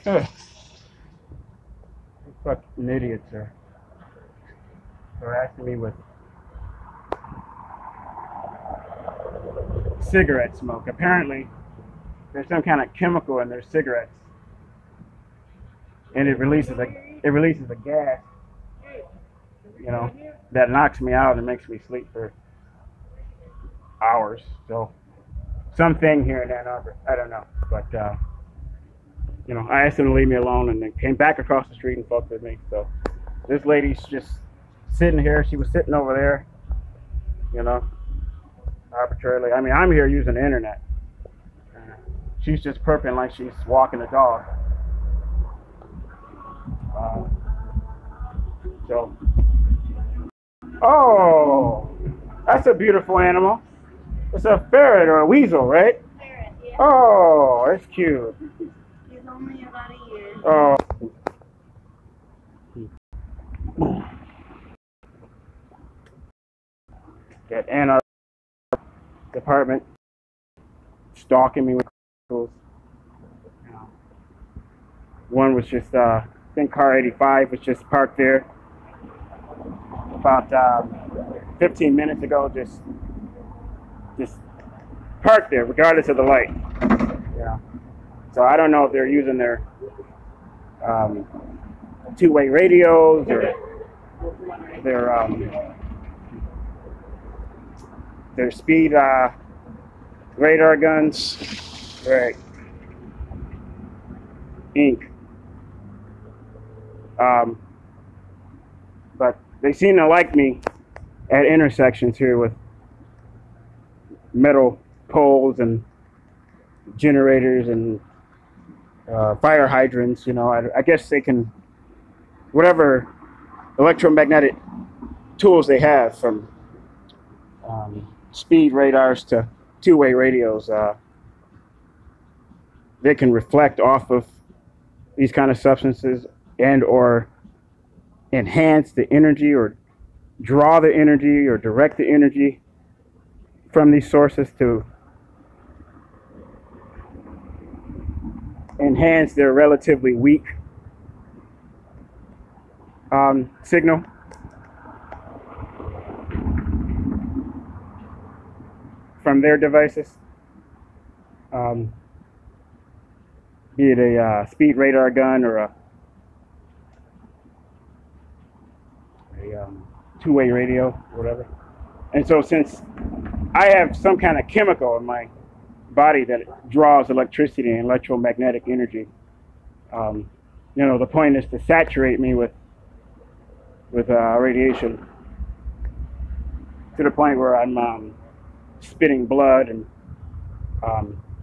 Ugh. Fucking idiots are harassing me with cigarette smoke. Apparently, there's some kind of chemical in their cigarettes, and it releases a gas, you know, that knocks me out and makes me sleep for hours. So something here in Ann Arbor, I don't know, but you know, I asked them to leave me alone, and they came back across the street and fucked with me. So this lady's just sitting here. She was sitting over there, you know, arbitrarily. I mean, I'm here using the internet. She's just perping like she's walking a dog. So, oh, that's a beautiful animal. It's a ferret or a weasel, right? Ferret, yeah. Oh, it's cute. He's only about a year. Oh. That Ann Arbor department stalking me with tools. One was just, I think car 85 was just parked there about 15 minutes ago, just parked there regardless of the light. Yeah. So I don't know if they're using their two-way radios or their speed radar guns. Right. Ink. But they seem to like me at intersections here with metal poles and generators and fire hydrants. You know, I guess they can, whatever electromagnetic tools they have, from speed radars to two-way radios, they can reflect off of these kind of substances and or enhance the energy or draw the energy or direct the energy from these sources to enhance their relatively weak signal. From their devices, be it a speed radar gun or a two-way radio, or whatever. And so since I have some kind of chemical in my body that draws electricity and electromagnetic energy, you know, the point is to saturate me with radiation to the point where I'm spitting blood and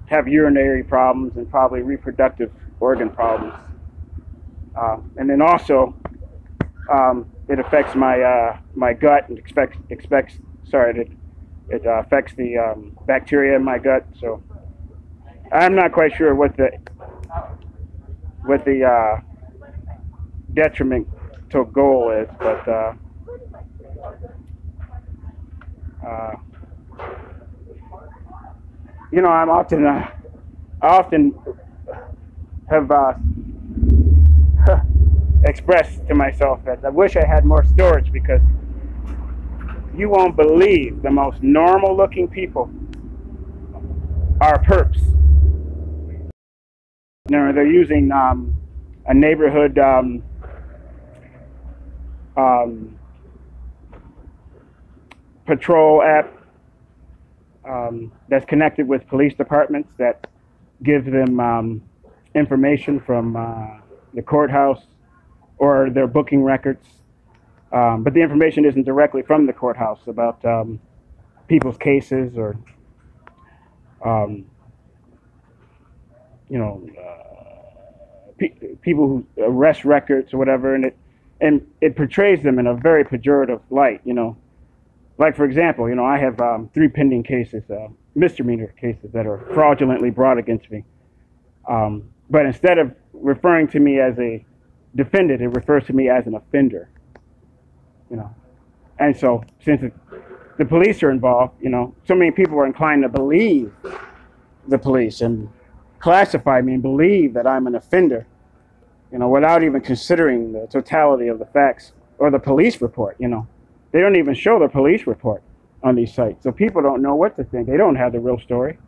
have urinary problems and probably reproductive organ problems. And then also it affects my gut and it affects the bacteria in my gut. So I'm not quite sure what the detrimental goal is, but you know, I often have expressed to myself that I wish I had more storage, because you won't believe the most normal looking people are perps. You know, they're using a neighborhood patrol app that's connected with police departments that gives them information from the courthouse or their booking records. But the information isn't directly from the courthouse about people's cases or, you know, people who arrest records or whatever, and it portrays them in a very pejorative light. You know, like for example, you know, I have 3 pending cases, misdemeanor cases that are fraudulently brought against me. But instead of referring to me as a defendant, it refers to me as an offender. You know, and so since the police are involved, you know, so many people are inclined to believe the police and classify me and believe that I'm an offender you know, without even considering the totality of the facts or the police report, you know. They don't even show the police report on these sites. So people don't know what to think. They don't have the real story.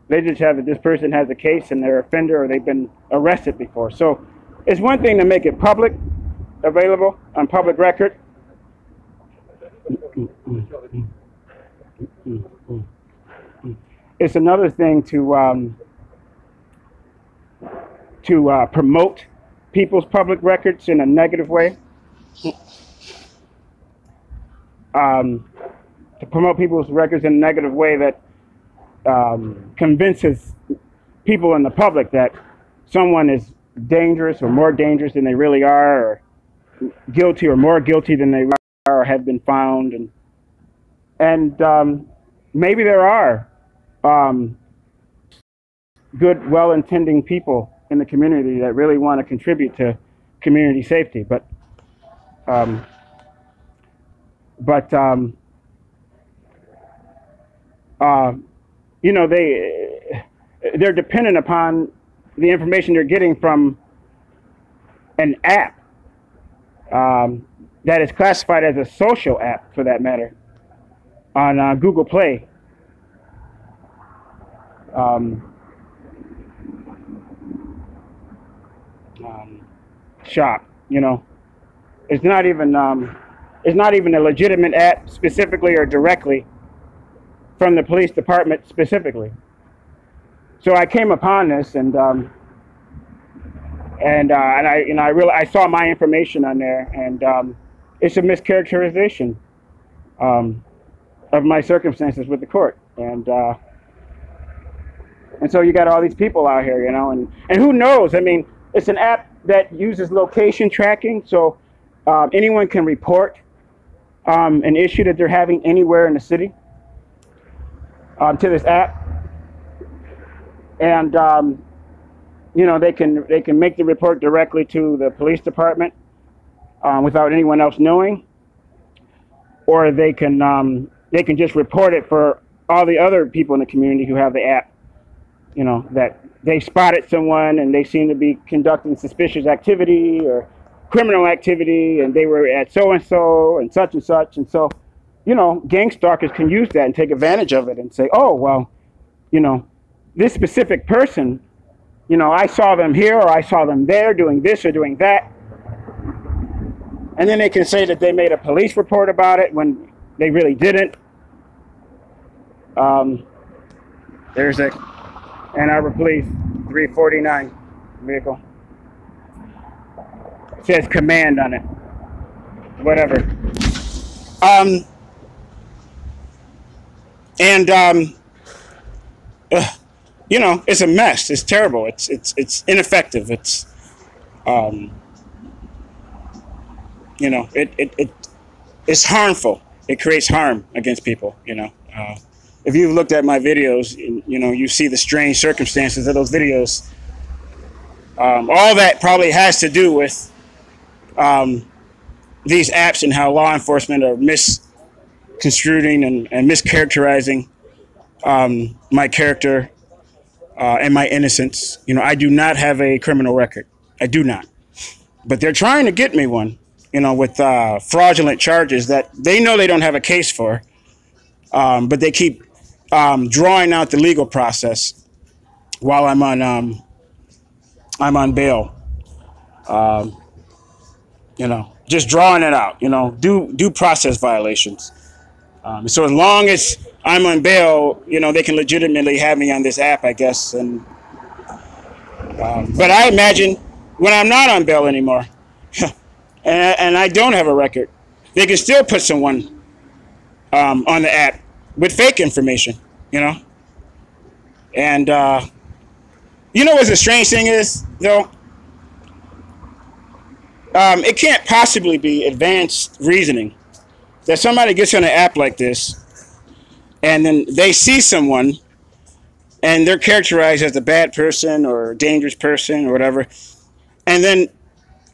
They just have that this person has a case and they're an offender or they've been arrested before. So it's one thing to make it public, available on public record. It's another thing to promote people's public records in a negative way. To promote people's records in a negative way that convinces people in the public that someone is dangerous or more dangerous than they really are, or guilty or more guilty than they are or have been found. And maybe there are good, well-intending people in the community that really want to contribute to community safety, but you know, they're dependent upon the information they're getting from an app that is classified as a social app, for that matter, on Google Play. Shop, you know, it's not even a legitimate app specifically or directly from the police department specifically. So I came upon this, and I saw my information on there, and it's a mischaracterization of my circumstances with the court, and so you got all these people out here, you know, and who knows? I mean, it's an app that uses location tracking, so anyone can report an issue that they're having anywhere in the city to this app, and you know, they can make the report directly to the police department without anyone else knowing, or they can just report it for all the other people in the community who have the app, you know, that they spotted someone and they seem to be conducting suspicious activity or criminal activity, and they were at so-and-so and such and such. And so, you know, gang stalkers can use that and take advantage of it and say, oh, well, you know, this specific person, you know, I saw them here or I saw them there doing this or doing that. And then they can say that they made a police report about it when they really didn't. There's a Ann Arbor Police 349 vehicle. It says command on it. Whatever. You know, it's a mess. It's terrible. It's ineffective. It's you know, it's harmful. It creates harm against people, you know. If you've looked at my videos, you know, you see the strange circumstances of those videos. All that probably has to do with these apps and how law enforcement are misconstruing and mischaracterizing my character and my innocence. You know, I do not have a criminal record. I do not. But they're trying to get me one, you know, with fraudulent charges that they know they don't have a case for. But they keep drawing out the legal process while I'm on bail. You know, just drawing it out. You know, due process violations. So as long as I'm on bail, you know, they can legitimately have me on this app, I guess. And but I imagine when I'm not on bail anymore, and I don't have a record, they can still put someone on the app with fake information, you know. And you know what the strange thing is, though? It can't possibly be advanced reasoning that somebody gets on an app like this and then they see someone and they're characterized as a bad person or a dangerous person or whatever, and then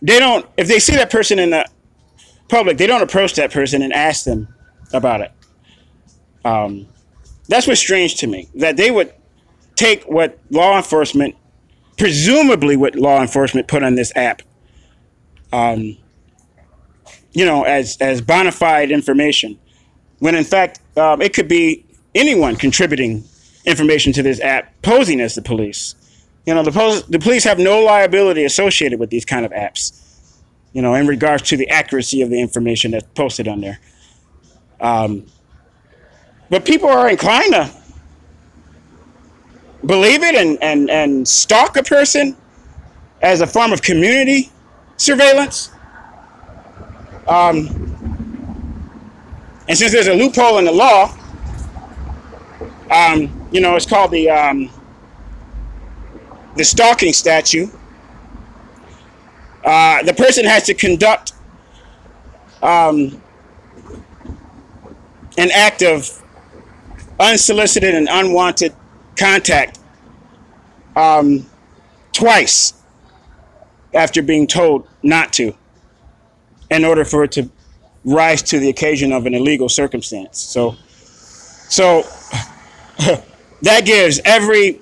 they don't, if they see that person in the public, they don't approach that person and ask them about it. That's what's strange to me, that they would take what law enforcement presumably what law enforcement put on this app, you know, as bona fide information, when in fact it could be anyone contributing information to this app posing as the police. You know, the police have no liability associated with these kind of apps, you know, in regards to the accuracy of the information that's posted on there. But people are inclined to believe it and stalk a person as a form of community surveillance. And since there's a loophole in the law, you know, it's called the stalking statute. The person has to conduct an act of unsolicited and unwanted contact twice after being told not to, in order for it to rise to the occasion of an illegal circumstance. So that gives every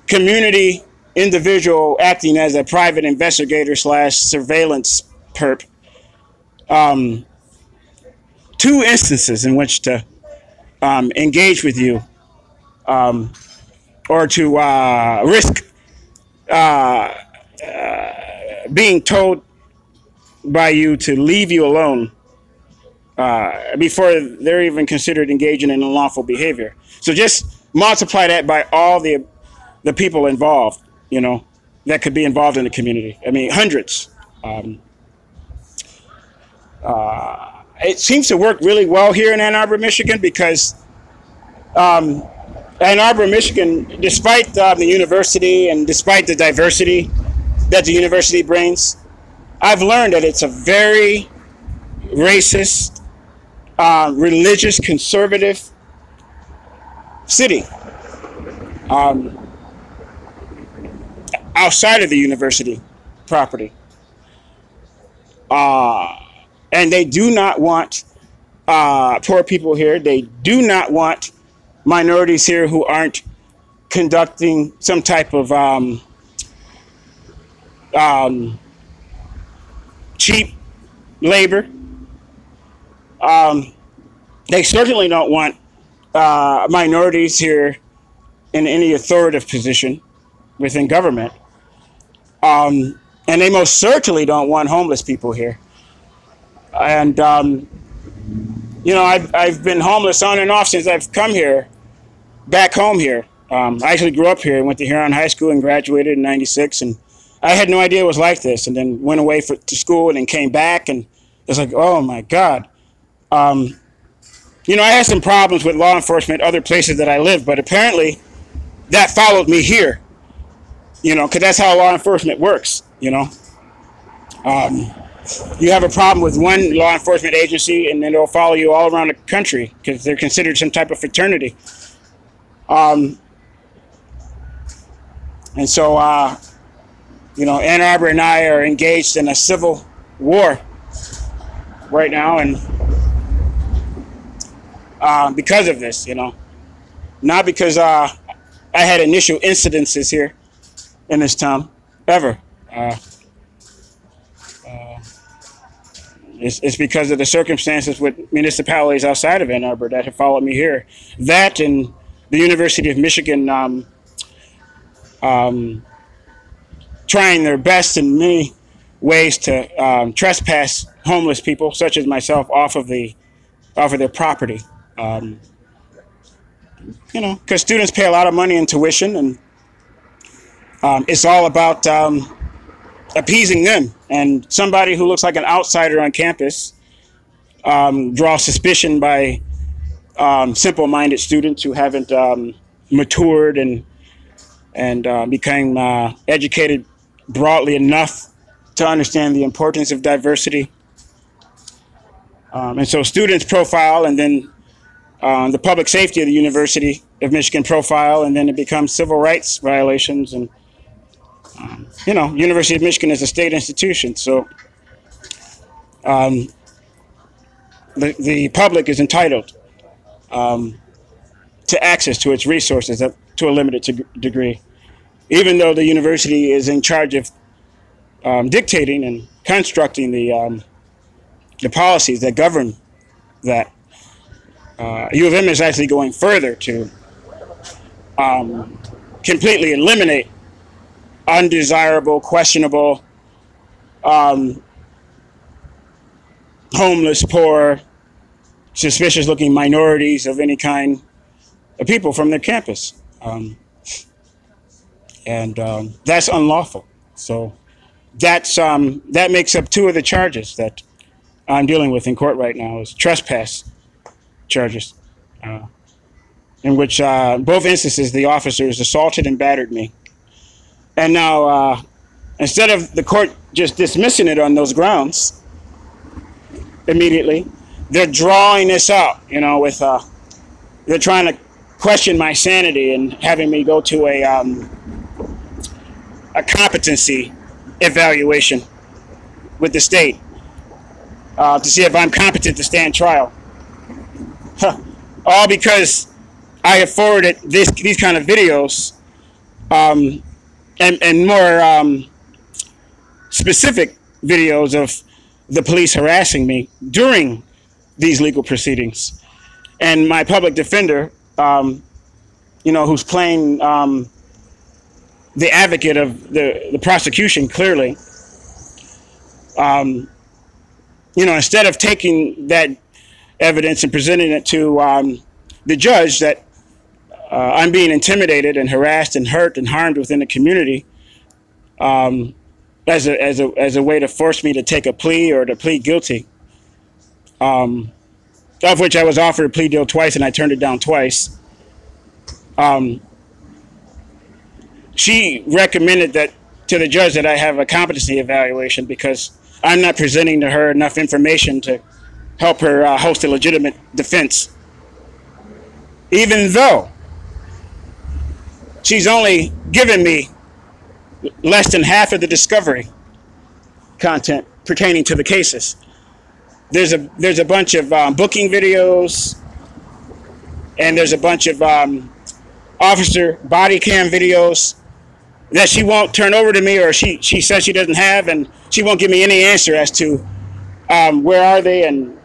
community individual acting as a private investigator / surveillance perp 2 instances in which to engage with you, or to risk being told by you to leave you alone before they're even considered engaging in unlawful behavior. So just multiply that by all the people involved, you know, that could be involved in the community. I mean, hundreds. It seems to work really well here in Ann Arbor, Michigan, because Ann Arbor, Michigan, despite the university and despite the diversity that the university brings, I've learned that it's a very racist, religious, conservative city. Outside of the university property. And they do not want poor people here. They do not want minorities here who aren't conducting some type of cheap labor. They certainly don't want minorities here in any authoritative position within government. And they most certainly don't want homeless people here. And, you know, I've been homeless on and off since I've come here, back home here. I actually grew up here, went to Huron High School and graduated in '96. And I had no idea it was like this. And then went away to school and then came back. And it's like, oh, my God. You know, I had some problems with law enforcement other places that I lived. But apparently that followed me here. You know, because that's how law enforcement works, you know. You have a problem with one law enforcement agency, and then they'll follow you all around the country because they're considered some type of fraternity. And so, you know, Ann Arbor and I are engaged in a civil war right now, and because of this, you know. Not because I had initial incidences here in this town, ever. It's because of the circumstances with municipalities outside of Ann Arbor that have followed me here. That and the University of Michigan trying their best in many ways to trespass homeless people, such as myself, off of their property. You know, because students pay a lot of money in tuition, and it's all about appeasing them. And somebody who looks like an outsider on campus draws suspicion by simple-minded students who haven't matured and became educated broadly enough to understand the importance of diversity. And so students profile, and then the public safety of the University of Michigan profile, and then it becomes civil rights violations. And you know, University of Michigan is a state institution, so the public is entitled to access to its resources to a limited degree. even though the university is in charge of dictating and constructing the policies that govern that. U of M is actually going further to completely eliminate undesirable, questionable, homeless, poor, suspicious-looking minorities of any kind of people from their campus. And that's unlawful. So that makes up two of the charges that I'm dealing with in court right now, is trespass charges, in which both instances the officers assaulted and battered me. And now, instead of the court just dismissing it on those grounds immediately, they're drawing this out, you know, with they're trying to question my sanity and having me go to a competency evaluation with the state to see if I'm competent to stand trial. All because I have forwarded these kind of videos and more specific videos of the police harassing me during these legal proceedings. And my public defender, you know, who's playing the advocate of the prosecution, clearly, you know, instead of taking that evidence and presenting it to the judge that I'm being intimidated and harassed and hurt and harmed within the community, as a way to force me to take a plea or to plead guilty, of which I was offered a plea deal twice and I turned it down twice. She recommended that to the judge that I have a competency evaluation because I'm not presenting to her enough information to help her host a legitimate defense, even though she's only given me less than half of the discovery content pertaining to the cases. There's a bunch of booking videos, and there's a bunch of officer body cam videos that she won't turn over to me, or she says she doesn't have, and she won't give me any answer as to where are they and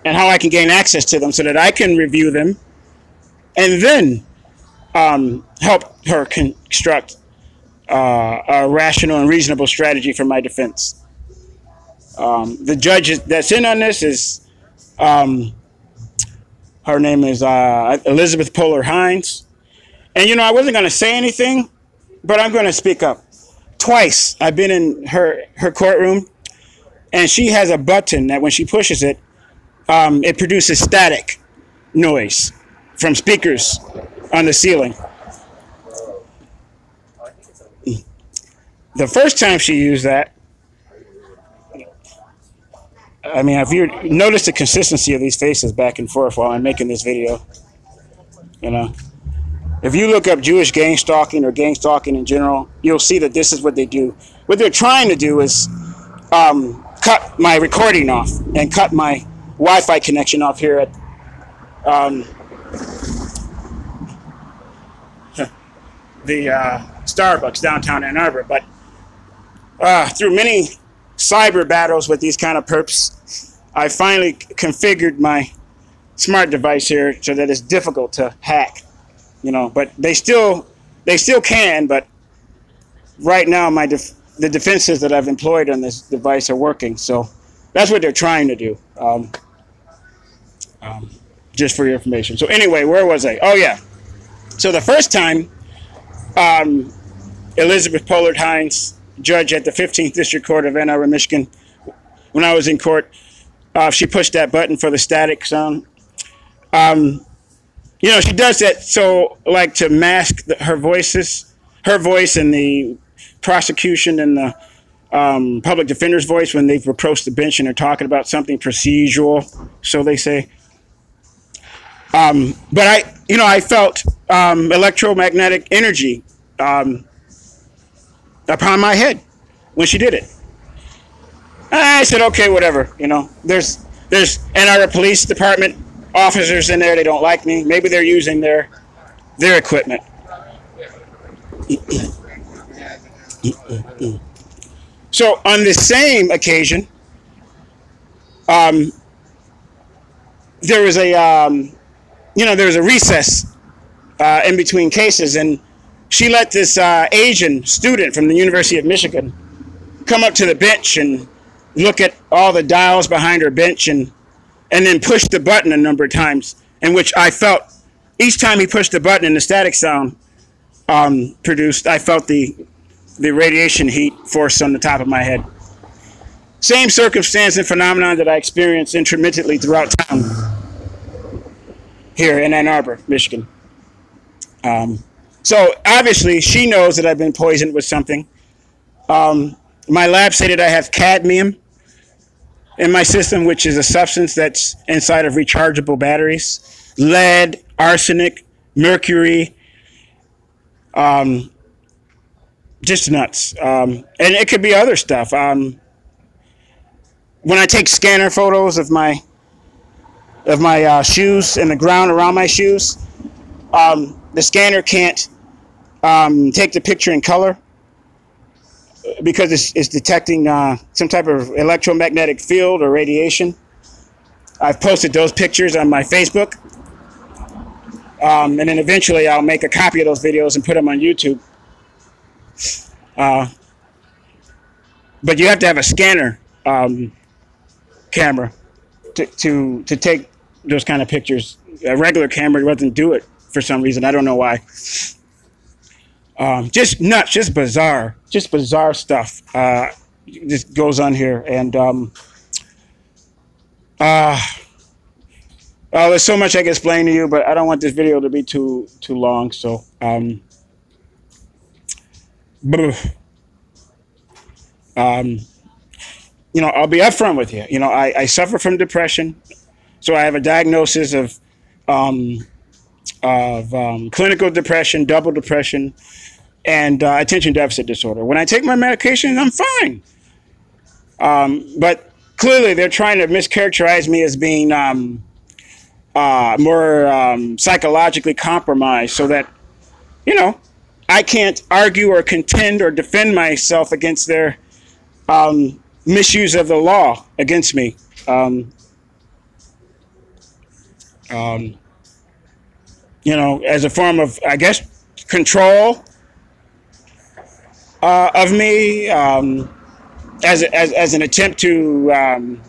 how I can gain access to them so that I can review them and then help her construct a rational and reasonable strategy for my defense. The judge that's in on this is, her name is Elizabeth Polar Hines. And, you know, I wasn't going to say anything, but I'm going to speak up. Twice I've been in her courtroom, and she has a button that when she pushes it, it produces static noise from speakers on the ceiling. The first time she used that, I mean, if you notice the consistency of these faces back and forth while I'm making this video, you know, if you look up Jewish gang stalking or gang stalking in general, you'll see that this is what they do. What they're trying to do is cut my recording off and cut my Wi-Fi connection off here at the Starbucks downtown Ann Arbor. But through many cyber battles with these kind of perps, I finally configured my smart device here so that it's difficult to hack, you know. But they still can. But right now, the defenses that I've employed on this device are working. So that's what they're trying to do. Just for your information. So anyway, where was I? Oh yeah. So the first time, Elizabeth Pollard Hines, judge at the 15th District Court of Ann Arbor, Michigan, when I was in court, she pushed that button for the static sound. You know, she does that so, like, to mask her voice and the prosecution and the public defender's voice when they've approached the bench and they're talking about something procedural, so they say. But I felt electromagnetic energy upon my head when she did it. I said, okay, whatever. You know, there's Ann Arbor Police Department officers in there. They don't like me. Maybe they're using their equipment. So on the same occasion, there was a there was a recess in between cases, and she let this Asian student from the University of Michigan come up to the bench and look at all the dials behind her bench, and then push the button a number of times, in which I felt each time he pushed the button and the static sound produced, I felt the radiation heat force on the top of my head. Same circumstance and phenomenon that I experienced intermittently throughout town here in Ann Arbor, Michigan. So obviously she knows that I've been poisoned with something. My lab stated I have cadmium in my system, which is a substance that's inside of rechargeable batteries, lead, arsenic, mercury, just nuts. And it could be other stuff. When I take scanner photos of my shoes and the ground around my shoes, the scanner can't take the picture in color because it's detecting some type of electromagnetic field or radiation. I've posted those pictures on my Facebook, and then eventually I'll make a copy of those videos and put them on YouTube. But you have to have a scanner camera to take those kind of pictures. A regular camera doesn't do it for some reason. I don't know why. Just nuts, just bizarre stuff just goes on here. And there's so much I can explain to you, but I don't want this video to be too long. So I'll be upfront with you. I suffer from depression, so I have a diagnosis of clinical depression, double depression, and attention deficit disorder. When I take my medication, I'm fine. But clearly, they're trying to mischaracterize me as being more psychologically compromised, so that I can't argue or contend or defend myself against their misuse of the law against me. As a form of, I guess, control of me, as an attempt to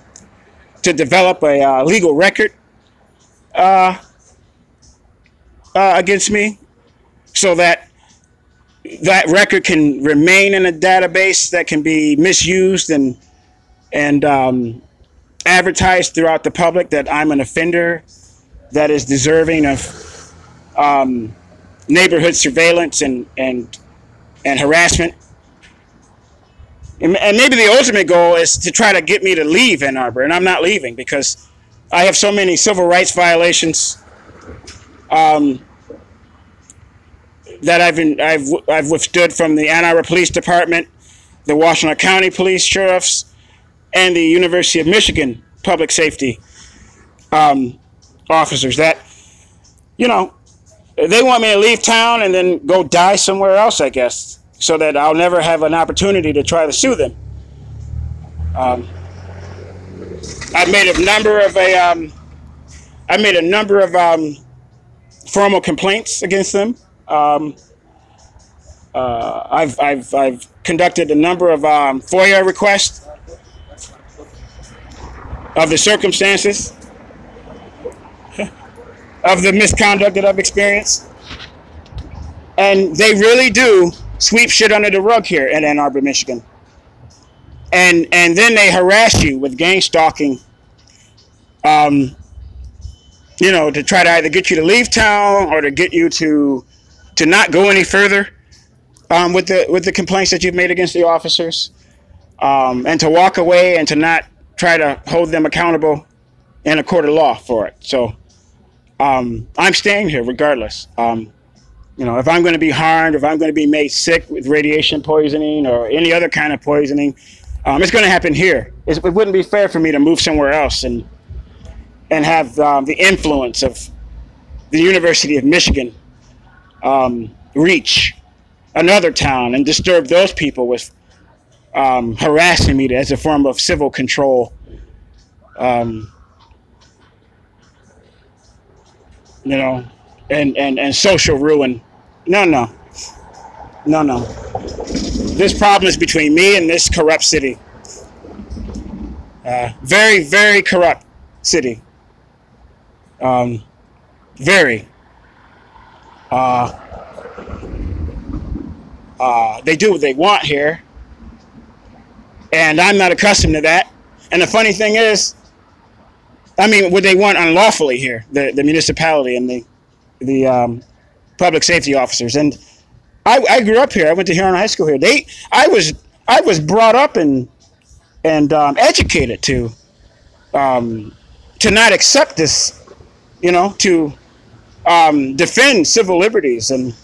develop a legal record against me, so that record can remain in a database that can be misused and advertised throughout the public that I'm an offender that is deserving of neighborhood surveillance and harassment. And maybe the ultimate goal is to try to get me to leave Ann Arbor, and I'm not leaving because I have so many civil rights violations that I've withstood from the Ann Arbor Police Department, the Washington County Police Sheriffs, and the University of Michigan Public Safety officers. That they want me to leave town and then go die somewhere else, I guess, so that I'll never have an opportunity to try to sue them. I've made a number of formal complaints against them. I've conducted a number of FOIA requests of the circumstances of the misconduct that I've experienced. And they really do sweep shit under the rug here in Ann Arbor, Michigan. And then they harass you with gang stalking, to try to either get you to leave town or to get you to not go any further with the complaints that you've made against the officers, and to walk away and to not try to hold them accountable in a court of law for it. So I'm staying here regardless. If I'm going to be harmed, if I'm going to be made sick with radiation poisoning or any other kind of poisoning, it's going to happen here. It wouldn't be fair for me to move somewhere else and have the influence of the University of Michigan reach another town and disturb those people with harassing me as a form of civil control. You know, and social ruin. No. This problem is between me and this corrupt city. Very, very corrupt city. Very. They do what they want here, and I'm not accustomed to that. And the funny thing is, I mean, what they want unlawfully here, the municipality and the public safety officers. And I grew up here. I went to Huron High School here. I was brought up and educated to not accept this, you know, to defend civil liberties and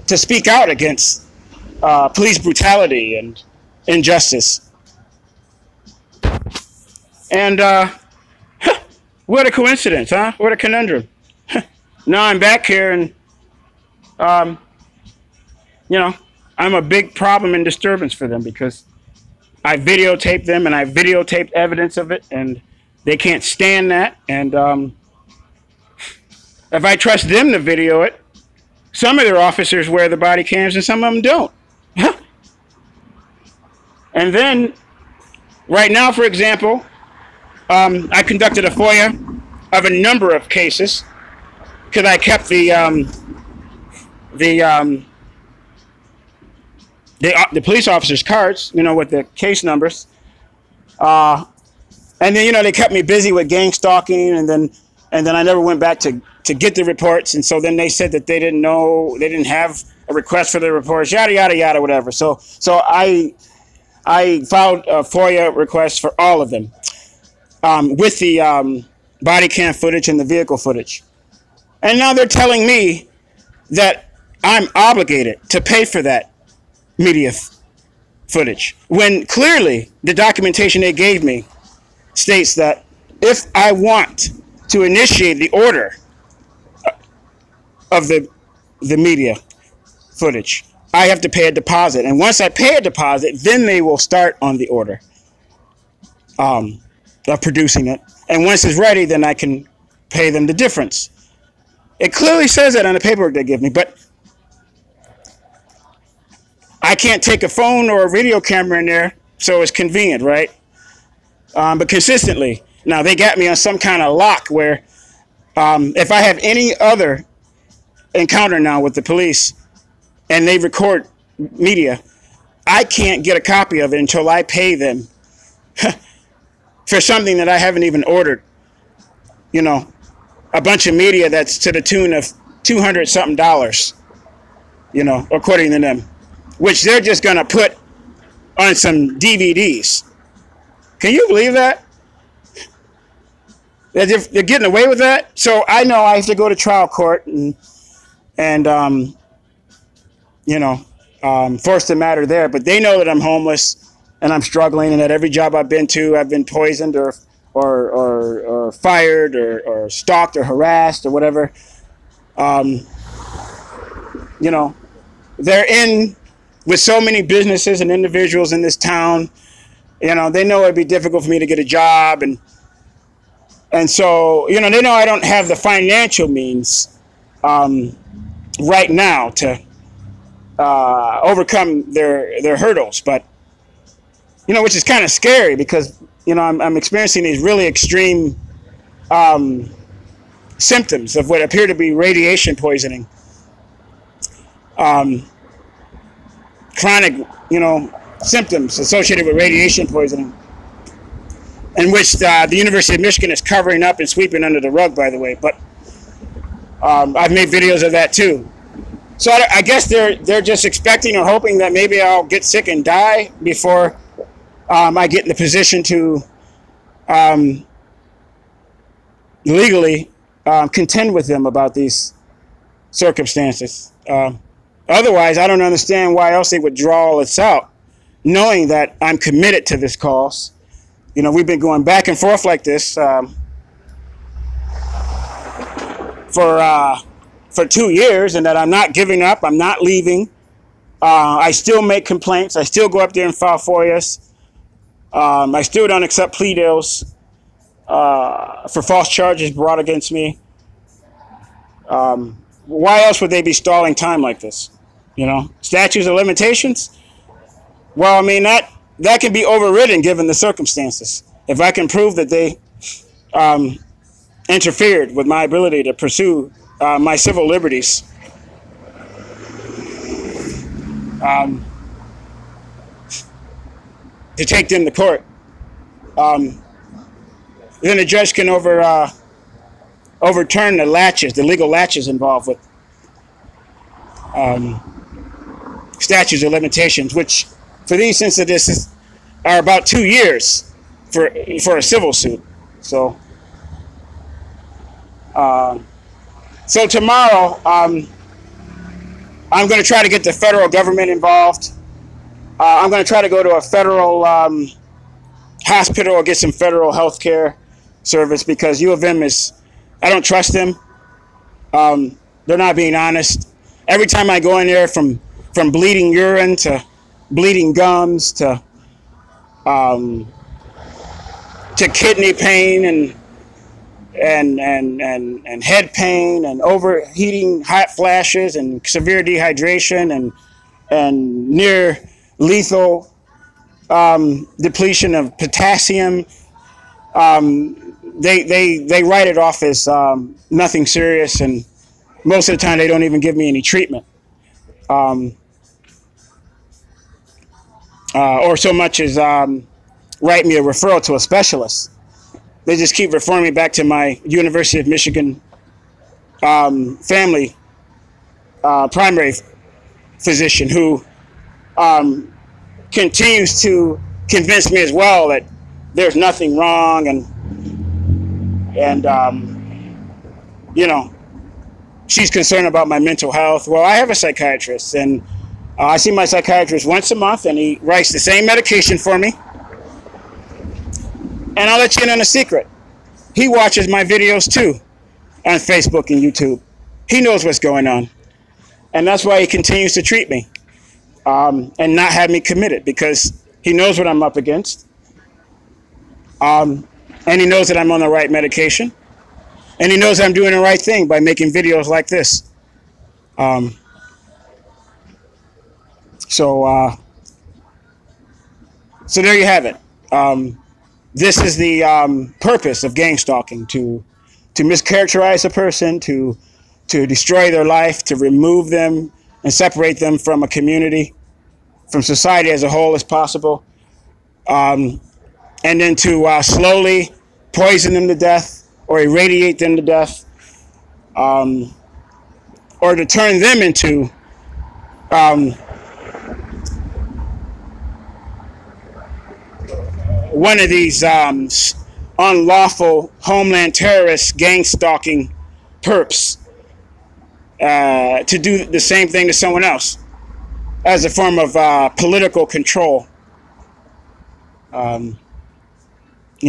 to speak out against police brutality and injustice. And what a coincidence, huh? What a conundrum. Now I'm back here and, you know, I'm a big problem and disturbance for them because I videotaped them and I videotaped evidence of it, and they can't stand that. And if I trust them to video it, some of their officers wear the body cams and some of them don't. And then, right now, for example, I conducted a FOIA of a number of cases because I kept the police officers' cards, you know, with the case numbers. And then, you know, they kept me busy with gang stalking, and then I never went back to get the reports. And so then they said that they didn't know, they didn't have a request for the reports, yada, yada, yada, whatever. So I filed a FOIA request for all of them with the body cam footage and the vehicle footage. And now they're telling me that I'm obligated to pay for that media footage, when clearly the documentation they gave me states that if I want to initiate the order of the media footage, I have to pay a deposit. And once I pay a deposit, then they will start on the order of producing it. And once it's ready, then I can pay them the difference. It clearly says that on the paperwork they give me, but I can't take a phone or a video camera in there, so it's convenient, right? But consistently, now they got me on some kind of lock where if I have any other encounter now with the police and they record media, I can't get a copy of it until I pay them for something that I haven't even ordered. You know, a bunch of media that's to the tune of $200-something, you know, according to them, which they're just going to put on some DVDs. Can you believe that? They're getting away with that? So I know I have to go to trial court and you know, force the matter there. But they know that I'm homeless and I'm struggling, and that every job I've been to, I've been poisoned or fired or stalked or harassed or whatever. You know, they're in with so many businesses and individuals in this town. You know, they know it'd be difficult for me to get a job, and so, you know, they know I don't have the financial means right now to overcome their hurdles. But, you know, which is kind of scary because, you know, I'm experiencing these really extreme symptoms of what appear to be radiation poisoning. Chronic, you know, symptoms associated with radiation poisoning, in which the University of Michigan is covering up and sweeping under the rug, by the way. But I've made videos of that too. So I guess they're just expecting or hoping that maybe I'll get sick and die before I get in the position to legally contend with them about these circumstances. Otherwise, I don't understand why else they would draw all this out, knowing that I'm committed to this cause. You know, we've been going back and forth like this for for 2 years, and that I'm not giving up. I'm not leaving. I still make complaints. I still go up there and file FOIAs. I still don't accept plea deals for false charges brought against me. Why else would they be stalling time like this? You know, statutes of limitations? Well, I mean, that can be overridden given the circumstances. If I can prove that they interfered with my ability to pursue my civil liberties, to take them to court, then a judge can overturn the latches, the legal latches involved with statutes of limitations, which for these incidents are about 2 years for a civil suit. So, so tomorrow, I'm going to try to get the federal government involved. I'm going to try to go to a federal hospital or get some federal health care service, because U of M is, I don't trust them. They're not being honest. Every time I go in there, from bleeding urine to bleeding gums to kidney pain and head pain and overheating, hot flashes and severe dehydration and near lethal depletion of potassium. They write it off as nothing serious, and most of the time they don't even give me any treatment, or so much as write me a referral to a specialist. They just keep referring me back to my University of Michigan family primary physician, who continues to convince me as well that there's nothing wrong, and you know, she's concerned about my mental health. Well, I have a psychiatrist, and I see my psychiatrist once a month, and he writes the same medication for me. And I'll let you in on a secret. He watches my videos too on Facebook and YouTube. He knows what's going on. And that's why he continues to treat me and not have me committed, because he knows what I'm up against. And he knows that I'm on the right medication. And he knows I'm doing the right thing by making videos like this. So there you have it. This is the purpose of gang stalking: to mischaracterize a person, to destroy their life, to remove them and separate them from a community, from society as a whole as possible, and then to slowly poison them to death or irradiate them to death, or to turn them into one of these unlawful homeland terrorist gang stalking perps, to do the same thing to someone else as a form of political control, you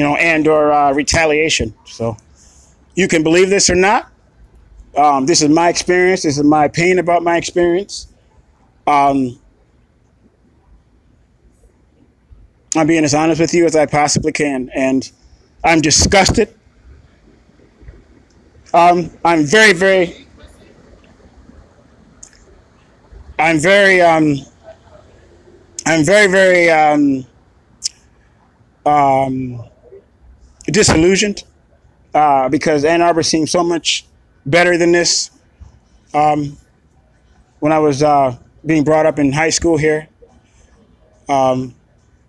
know, and or retaliation. So you can believe this or not. This is my experience. This is my opinion about my experience. I'm being as honest with you as I possibly can, and I'm disgusted. I'm very, very disillusioned, because Ann Arbor seemed so much better than this when I was being brought up in high school here.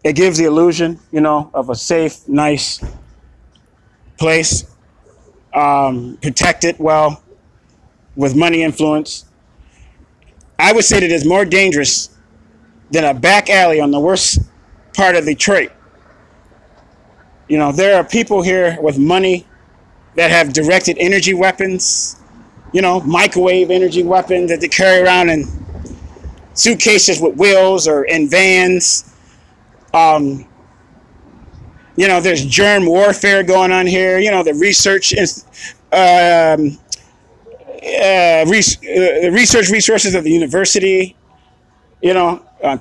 It gives the illusion, you know, of a safe, nice place, protected well, with money influence. I would say that it's more dangerous than a back alley on the worst part of Detroit. You know, there are people here with money that have directed energy weapons, you know, microwave energy weapons that they carry around in suitcases with wheels or in vans. You know, there's germ warfare going on here. You know, the research research resources of the university,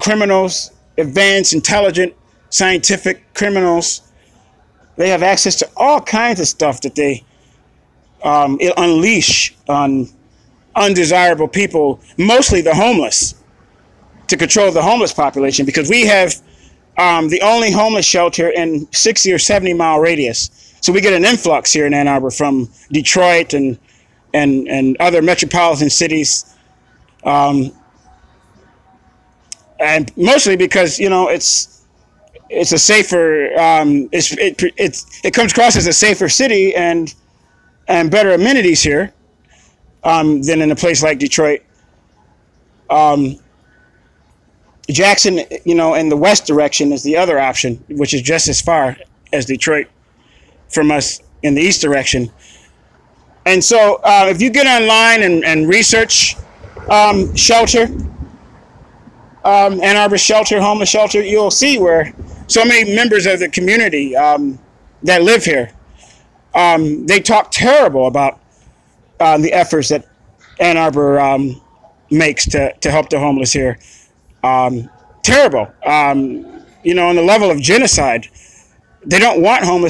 criminals, advanced, intelligent, scientific criminals. They have access to all kinds of stuff that they unleash on undesirable people, mostly the homeless, to control the homeless population, because we have the only homeless shelter in 60 or 70 mile radius. So we get an influx here in Ann Arbor from Detroit and other metropolitan cities, and mostly because it's a safer it comes across as a safer city and better amenities here than in a place like Detroit. Jackson, in the west direction is the other option, which is just as far as Detroit from us in the east direction. And so if you get online and research shelter, Ann Arbor shelter, homeless shelter, you'll see where so many members of the community that live here, they talk terrible about the efforts that Ann Arbor makes to help the homeless here. Terrible. On the level of genocide. They don't want homeless